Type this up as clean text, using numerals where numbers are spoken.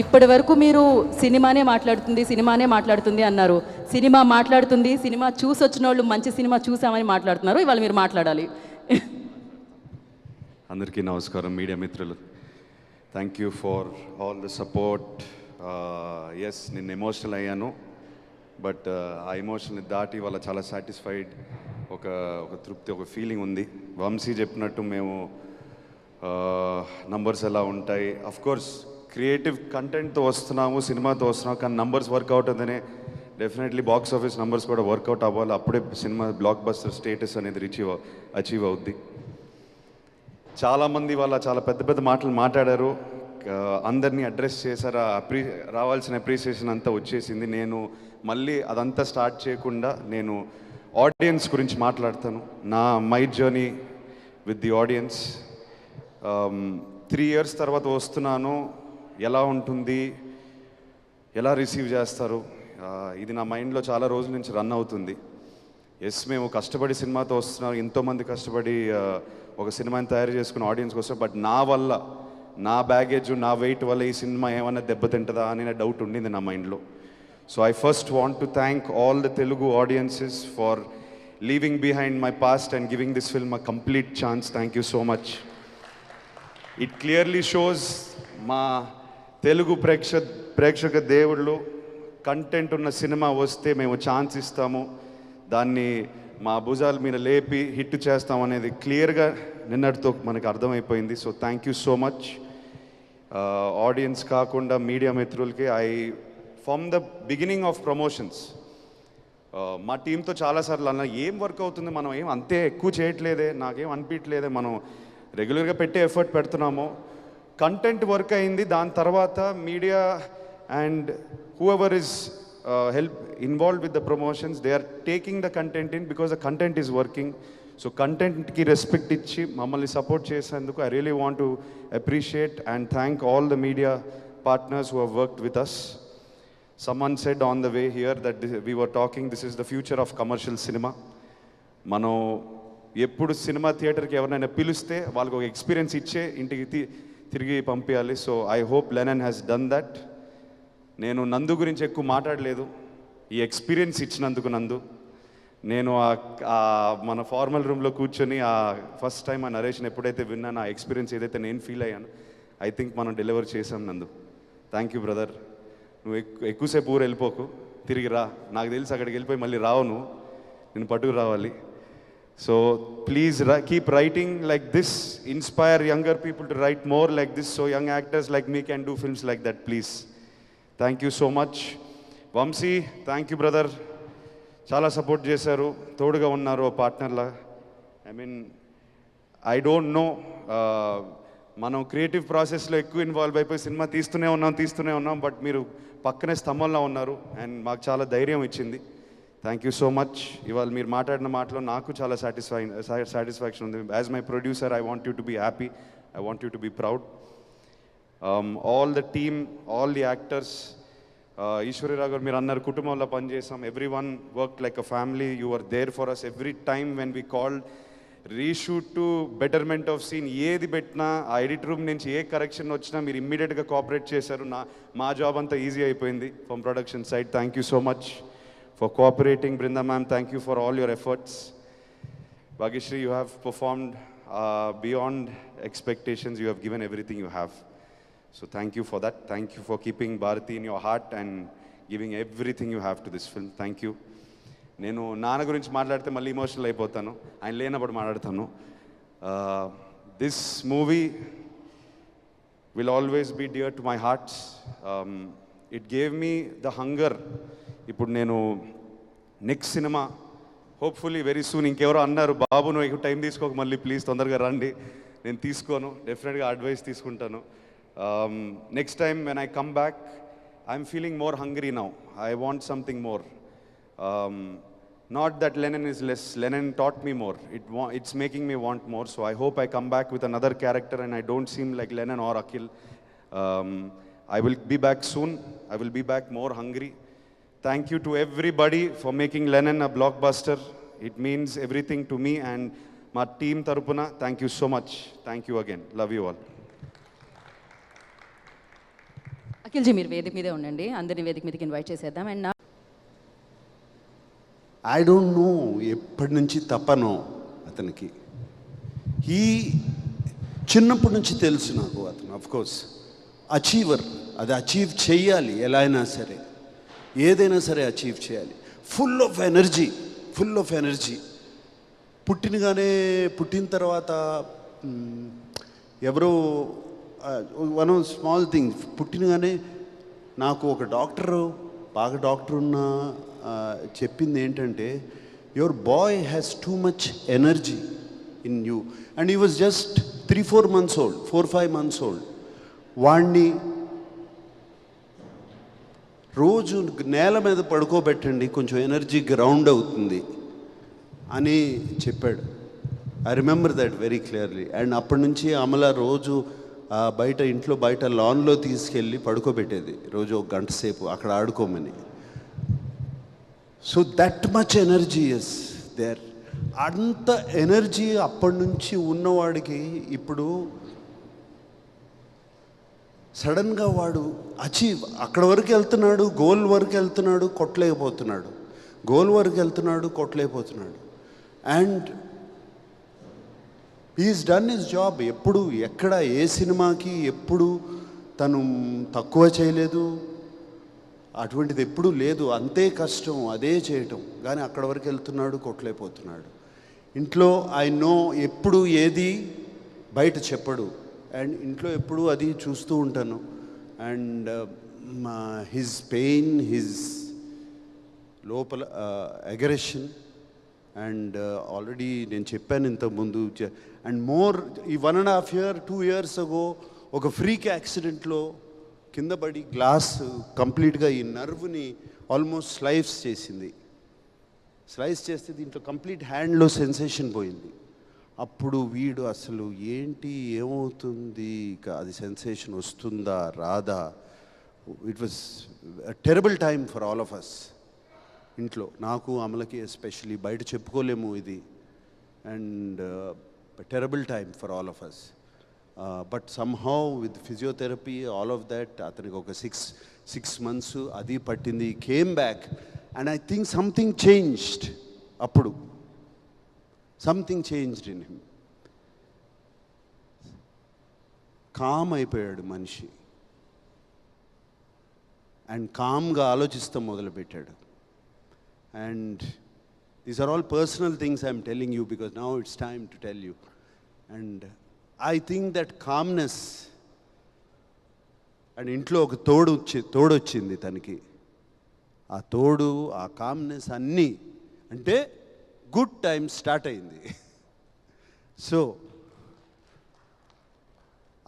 ఇప్పటి వరకు మీరు సినిమానే మాట్లాడుతుంది అన్నారు. సినిమా మాట్లాడుతుంది, సినిమా చూసి వచ్చిన వాళ్ళు మంచి సినిమా చూసామని మాట్లాడుతున్నారు. ఇవాళ మీరు మాట్లాడాలి. అందరికీ నమస్కారం, మీడియా మిత్రులు. Thank you for all the support. Yes, నేను ఎమోషనల్ అయ్యాను, బట్ ఆ ఎమోషన్ని దాటి వాళ్ళ చాలా సాటిస్ఫైడ్, ఒక తృప్తి, ఒక ఫీలింగ్ ఉంది. వంశీ చెప్పినట్టు మేము నంబర్స్ ఎలా ఉంటాయి, అఫ్కోర్స్ క్రియేటివ్ కంటెంట్తో వస్తున్నాము, సినిమాతో వస్తున్నాము, కానీ నంబర్స్ వర్కౌట్ అవుతుందనే డెఫినెట్లీ బాక్స్ ఆఫీస్ నంబర్స్ కూడా వర్కౌట్ అవ్వాలి. అప్పుడే సినిమా బ్లాక్ బస్టర్ స్టేటస్ అనేది అచీవ్ అవుద్ది. చాలామంది వాళ్ళ చాలా పెద్ద పెద్ద మాటలు మాట్లాడారు, అందరినీ అడ్రస్ చేశారు, రావాల్సిన అప్రిసియేషన్ అంతా వచ్చేసింది. నేను మళ్ళీ అదంతా స్టార్ట్ చేయకుండా నేను ఆడియన్స్ గురించి మాట్లాడతాను. My journey with the audience. 3 years తర్వాత వస్తున్నాను, ఎలా ఉంటుంది, ఎలా రిసీవ్ చేస్తారు, ఇది నా మైండ్లో చాలా రోజుల నుంచి రన్ అవుతుంది. ఎస్, మేము కష్టపడి సినిమాతో వస్తున్నాం, ఎంతోమంది కష్టపడి ఒక సినిమాని తయారు చేసుకుని ఆడియన్స్కి వస్తాం, బట్ నా వల్ల, నా బ్యాగేజ్, నా వెయిట్ వల్ల ఈ సినిమా ఏమన్నా దెబ్బతింటుందా అనే డౌట్ ఉండింది నా మైండ్లో. So I first want to thank all the Telugu audiences for leaving behind my past and giving this film a complete chance. Thank you so much. It clearly shows మా తెలుగు ప్రేక్షక దేవుళ్ళు, కంటెంట్ ఉన్న cinema వస్తే మేము chance ఇస్తాము, దాన్ని మా భుజాల మీద లేపి హిట్ చేస్తాం అనేది క్లియర్గా నిన్నటితో మనకు అర్థమైపోయింది. So thank you so much. Audience కాకుండా మీడియా మిత్రులకి from the beginning of promotions మా టీంతో చాలాసార్లు అన్నా, ఏం వర్క్ అవుతుంది, మనం ఏం అంతే ఎక్కువ చేయట్లేదే, నాకేం అనిపించలేదే, మనం రెగ్యులర్గా పెట్టే ఎఫర్ట్ పెడుతున్నాము, కంటెంట్ వర్క్ అయింది. దాని తర్వాత media and whoever is involved with the promotions, they are taking the content in because the content is working. So content ki respect ichi mammalni support chesanduku I really want to appreciate and thank all the media partners who have worked with us. Someone said on the way here that we were talking, this is the future of commercial cinema. మనం ఎప్పుడు cinema థియేటర్కి ఎవరైనా పిలిస్తే వాళ్ళకి ఒక experience ఇచ్చే ఇంటికి తిరిగి పంపించాలి. So I hope Lennon has done that. నేను నందు గురించి ఎక్కువ మాట్లాడలేదు, ఈ ఎక్స్పీరియన్స్ ఇచ్చినందుకు నందు. నేను మన ఫార్మల్ రూమ్లో కూర్చొని ఫస్ట్ టైం ఆ నరేషన్ ఎప్పుడైతే విన్నాను, ఆ ఎక్స్పీరియన్స్ ఏదైతే నేను ఫీల్ అయ్యాను, ఐ థింక్ మనం డెలివర్ చేసాం నందు. Thank you brother. నువ్వు ఎక్కువసేపు ఊరు వెళ్ళిపోకు, తిరిగి రా. నాకు తెలిసి అక్కడికి వెళ్ళిపోయి మళ్ళీ రావు, నేను పట్టుకు రావాలి. So please keep writing like this, inspire younger people to write more like this, so young actors like me can do films like that, please. Thank you so much. Vamsi, thank you brother, చాలా support చేశారు, తోడుగా ఉన్నారు పార్ట్నర్లా. I mean I don't know, మనం creative ప్రాసెస్లో ఎక్కువ involve అయిపోయి cinema తీస్తూనే ఉన్నాం, బట్ మీరు పక్కనే స్తంభంలో ఉన్నారు అండ్ మాకు చాలా ధైర్యం ఇచ్చింది. Thank you so much. ఇవాళ మీరు మాట్లాడిన మాటలో నాకు చాలా సాటిస్ఫాక్షన్ ఉంది. As my producer I want you to be happy, I want you to be proud. All the team, all the actors, Ishwari Raghav, మీరు అన్నారు కుటుంబంలో పనిచేసాం, everyone worked like a family. You were there for us every time when we called, reshoot to betterment of scene, ఏది పెట్టినా ఆ edit room నుంచి ఏ correction వచ్చినా మీరు ఇమ్మీడియట్గా కోఆపరేట్ చేశారు. మా జాబ్ అంతా ఈజీ అయిపోయింది from production side. Thank you so much for cooperating. Brinda ma'am, thank you for all your efforts. Bhagyashree, you have performed beyond expectations, you have given everything you have. So thank you for that. Thank you for keeping Bharati in your heart and giving everything you have to this film. Thank you. నేను నాన్న గురించి మాట్లాడితే మళ్ళీ emotional అయిపోతాను, ఆయన లేనప్పుడు మాట్లాడతాను. This movie will always be dear to my hearts. It gave me the hunger. ఇప్పుడు నేను next cinema hopefully very soon, ఇంకెవరో అన్నారు, బాబు నువ్వు ఎక్కువ టైం తీసుకోక మళ్ళీ ప్లీజ్ తొందరగా రండి. నేను తీసుకోను, డెఫినెట్గా అడ్వైస్ తీసుకుంటాను. Next time when I come back, I'm feeling more hungry now. I want something more. Not that Lennon is less. Lennon taught me more. It's making me want more. So I hope I come back with another character and I don't seem like Lennon or Akhil. I will be back soon. I will be back more hungry. Thank you to everybody for making Lennon a blockbuster. It means everything to me and my team tarupuna. Thank you so much. Thank you again. Love you all. అఖిల్జీ మీరు వేదిక మీదే ఉండండి, అందరిని వేదిక మీదకి invite చేసేద్దాం. And I don't no ఎప్పటి నుంచి తపనో అతనికి. ఈ చిన్నప్పటి నుంచి తెలుసు నాకు అతను కోర్స్ అచీవర్. అది అచీవ్ చేయాలి, ఎలా అయినా సరే, ఏదైనా సరే అచీవ్ చేయాలి. Full of energy. పుట్టిన తర్వాత ఎవరో వన్ స్మాల్ థింగ్, పుట్టినగానే నాకు ఒక బాగా డాక్టర్ ఉన్న చెప్పింది ఏంటంటే, your boy has too much energy in you. And he was just 3-4 months old, 4-5 months old. వాణ్ణి రోజు నేల మీద పడుకోబెట్టండి, కొంచెం ఎనర్జీ గ్రౌండ్ అవుతుంది అని చెప్పాడు. I remember that very clearly. And అప్పటి నుంచి అమల రోజు ఇంట్లో బయట లాన్లో తీసుకెళ్ళి పడుకోబెట్టేది, రోజు 1 గంట సేపు అక్కడ ఆడుకోమని. So that much energy is there. అంత ఎనర్జీ అప్పటి నుంచి ఉన్నవాడికి ఇప్పుడు సడన్గా వాడు అక్కడ వరకు వెళ్తున్నాడు, గోల్ వరకు వెళ్తున్నాడు, కొట్టలేకపోతున్నాడు. And he's done his job. ఎప్పుడు ఎక్కడ ఏ సినిమాకి ఎప్పుడు తను తక్కువ చేయలేదు, అటువంటిది ఎప్పుడూ లేదు. అంతే కష్టం, అదే చేయటం. కానీ అక్కడ వరకు వెళ్తున్నాడు, కొట్టలేకపోతున్నాడు. ఇంట్లో ఐ నో ఎప్పుడు ఏది బయట చెప్పడు, అండ్ ఇంట్లో ఎప్పుడు అది చూస్తూ ఉంటాను. అండ్ హిజ్ పెయిన్, హిజ్ లోపల అగ్రెషన్. అండ్ ఆల్రెడీ నేను చెప్పాను ఇంతకుముందు. అండ్ మోర్ ఈ 1.5 year 2 years ago ఒక ఫ్రీక్ యాక్సిడెంట్లో కింద పడి గ్లాస్ కంప్లీట్గా ఈ నర్వ్ని ఆల్మోస్ట్ స్లైస్ చేస్తే దీంట్లో కంప్లీట్ హ్యాండ్లో సెన్సేషన్ పోయింది. అప్పుడు వీడు అసలు ఏమవుతుంది, ఇక అది సెన్సేషన్ వస్తుందా రాదా. It was terrible time for all of us. ఇంట్లో నాకు అమలకి ఎస్పెషలీ, బయట చెప్పుకోలేము ఇది. And terrible time for all of us. But somehow with physiotherapy all of that అతనికి ఒక 6 months అది పట్టింది. Came back and I think something changed. అప్పుడు something changed in him. Calm అయిపోయాడు మనిషి. అండ్ కామ్గా ఆలోచిస్తాం మొదలుపెట్టాడు. And these are all personal things I'm telling you because now it's time to tell you. And I think that calmness, and ఇంట్లో ఒక తోడొచ్చింది తనకి. ఆ కామ్నెస్ అన్నీ అంటే గుడ్ టైం స్టార్ట్ అయింది. సో